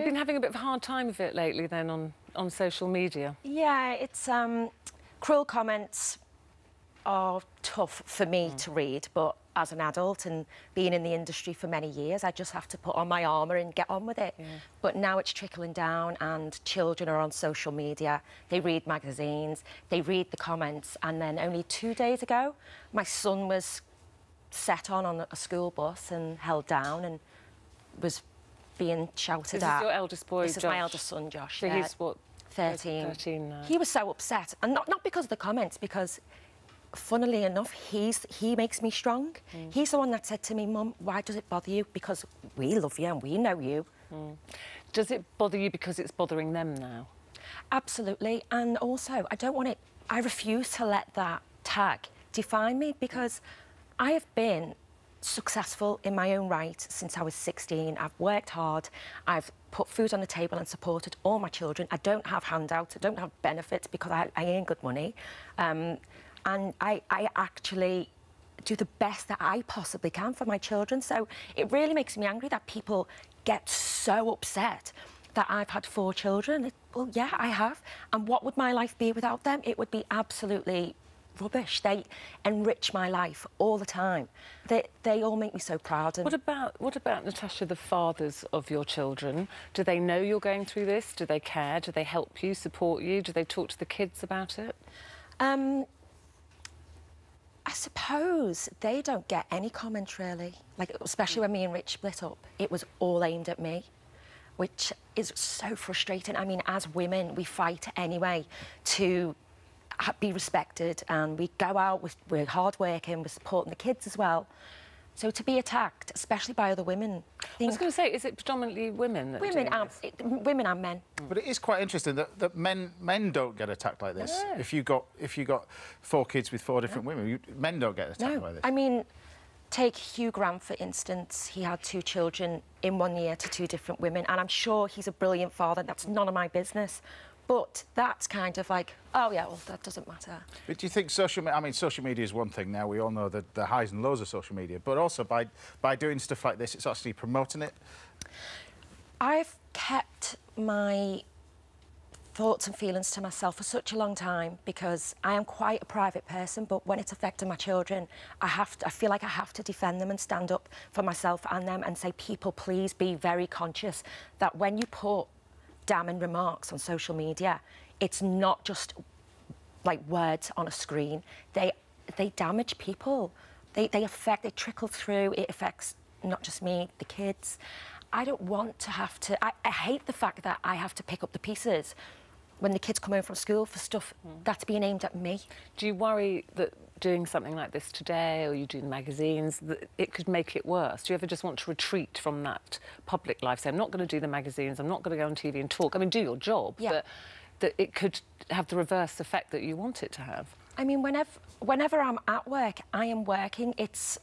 You've been having a bit of a hard time of it lately, then, on social media? Yeah, it's... cruel comments are tough for me to read, but as an adult and being in the industry for many years, I just have to put on my armour and get on with it. Yeah. But now it's trickling down and children are on social media, they read magazines, they read the comments, and then only 2 days ago, my son was set on a school bus and held down and was being shouted at. This is your eldest boy, This Josh? is my eldest son, Josh. So yeah. he's what? 13. 13 now. He was so upset, and not because of the comments, because, funnily enough, he makes me strong. He's the one that said to me, Mum, why does it bother you? Because we love you and we know you. Does it bother you because it's bothering them now? Absolutely, and also, I refuse to let that tag define me, because I have been successful in my own right since I was 16. I've worked hard, I've put food on the table and supported all my children. I don't have handouts, I don't have benefits because I earn good money. And I actually do the best that I possibly can for my children. So it really makes me angry that people get so upset that I've had 4 children. Well, yeah, I have. And what would my life be without them? It would be absolutely rubbish. They enrich my life all the time. They all make me so proud. And what about Natasha, the fathers of your children? Do they know you're going through this? Do they care? Do they help you, support you? Do they talk to the kids about it? I suppose they don't get any comment, really. Like, especially when me and Rich split up, it was all aimed at me, which is so frustrating. I mean, as women, we fight anyway to be respected, and we go out, we're hard-working, we're supporting the kids as well. So to be attacked, especially by other women... I was going to say, is it predominantly women that women and men. But it is quite interesting that men don't get attacked like this. No. If you got 4 kids with 4 different women, men don't get attacked like this. I mean, take Hugh Grant, for instance. He had 2 children in 1 year to 2 different women, and I'm sure he's a brilliant father. That's none of my business. But that's kind of like, oh, yeah, well, that doesn't matter. But do you think social media is one thing now. We all know the highs and lows of social media. But also, by doing stuff like this, it's actually promoting it? I've kept my thoughts and feelings to myself for such a long time because I am quite a private person, but when it's affecting my children, I feel like I have to defend them and stand up for myself and them and say, people, please be very conscious that when you put damning remarks on social media, it's not just like words on a screen. They damage people. They trickle through. It affects not just me, the kids. I don't want to have to... I hate the fact that I have to pick up the pieces when the kids come home from school for stuff that's being aimed at me. Do you worry that doing something like this today, or you do the magazines, that it could make it worse? Do you ever just want to retreat from that public life? Say, I'm not going to do the magazines, I'm not going to go on TV and talk. I mean, do your job, but that it could have the reverse effect that you want it to have. I mean, whenever I'm at work, I am working. It's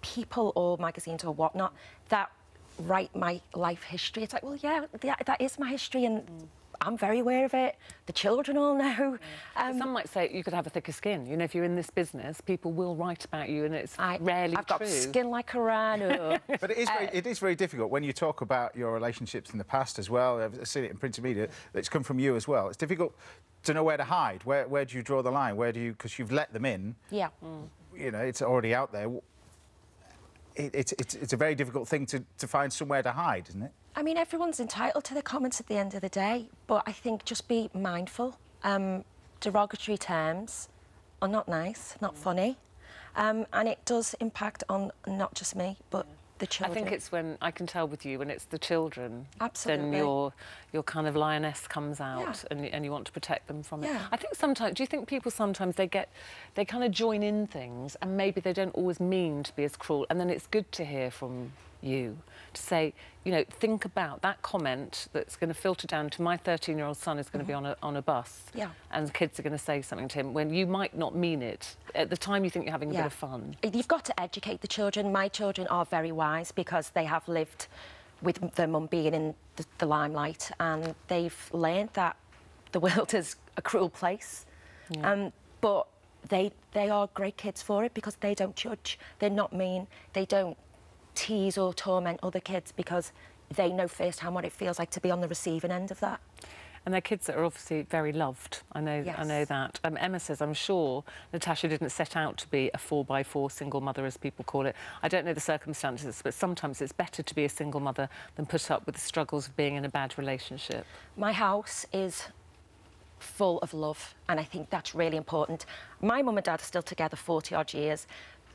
people or magazines or whatnot that write my life history. It's like, well, yeah, that is my history, and I'm very aware of it. The children all know. Some might say you could have a thicker skin. You know, if you're in this business, people will write about you, and it's rarely I've got skin like a rhino. But it is very difficult when you talk about your relationships in the past as well. I've seen it in printed media. It's come from you as well. It's difficult to know where to hide. Where do you draw the line? Where do you... Because you've let them in. Yeah. You know, it's already out there. It's a very difficult thing to find somewhere to hide, isn't it? I mean, everyone's entitled to their comments at the end of the day, but I think just be mindful. Derogatory terms are not nice, not funny, and it does impact on not just me, but the children. I think it's when, I can tell with you, when it's the children, absolutely, then your kind of lioness comes out, and you want to protect them from it. I think sometimes, do you think people sometimes, they kind of join in things, and maybe they don't always mean to be as cruel, and then it's good to hear from you to say, you know, think about that comment that's going to filter down to my 13-year-old son is going to be on a bus, and the kids are going to say something to him when you might not mean it. At the time, you think you're having a bit of fun. You've got to educate the children. My children are very wise because they have lived with their mum being in the limelight, and they've learned that the world is a cruel place. But they are great kids for it because they don't judge. They're not mean. They don't tease or torment other kids because they know firsthand what it feels like to be on the receiving end of that. And they're kids that are obviously very loved. I know that. Emma says, I'm sure Natasha didn't set out to be a 4x4 single mother, as people call it. I don't know the circumstances, but sometimes it's better to be a single mother than put up with the struggles of being in a bad relationship. My house is full of love, and I think that's really important. My mum and dad are still together 40-odd years.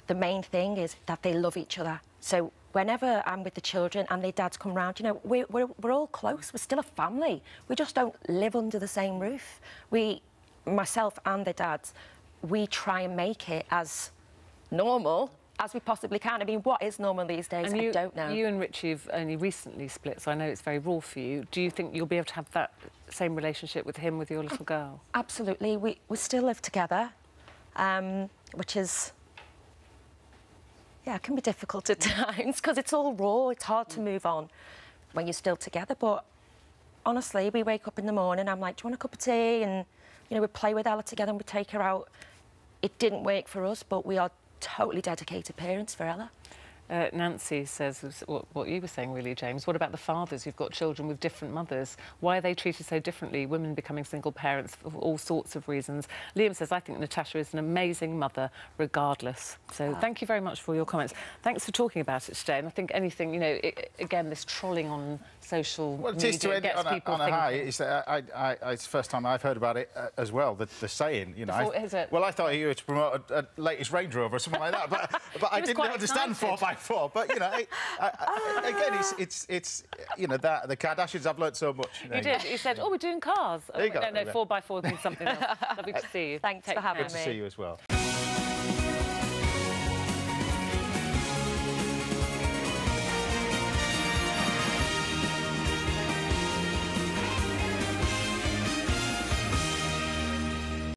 The main thing is that they love each other. So whenever I'm with the children and their dads come round, you know, we're all close. We're still a family. We just don't live under the same roof. Myself and the dads, we try and make it as normal as we possibly can. I mean, what is normal these days? I don't know. You and Richie have only recently split, so I know it's very raw for you. Do you think you'll be able to have that same relationship with him, with your little girl? Absolutely. We still live together, which is... yeah, it can be difficult at times because it's all raw. It's hard to move on when you're still together. But honestly, we wake up in the morning, I'm like, do you want a cup of tea? And, you know, we play with Ella together and we take her out. It didn't work for us, but we are totally dedicated parents for Ella. Nancy says what you were saying, really, James. What about the fathers who've got children with different mothers? Why are they treated so differently? Women becoming single parents for all sorts of reasons. Liam says, I think Natasha is an amazing mother, regardless. So thank you very much for your comments. Thanks for talking about it today. And I think anything, you know, again, this trolling on social media it is to end gets people on a high. It's the first time I've heard about it as well. The saying, you know. Is it? Well, I thought you were to promote a latest Range Rover or something like that, but I didn't understand 4x4. But you know, again, it's you know that the Kardashians have learnt so much. You did. You said, "Oh, we're doing cars." There you go. No, 4x4 means something else. Lovely to see you. Thanks for having me. Good to see you as well.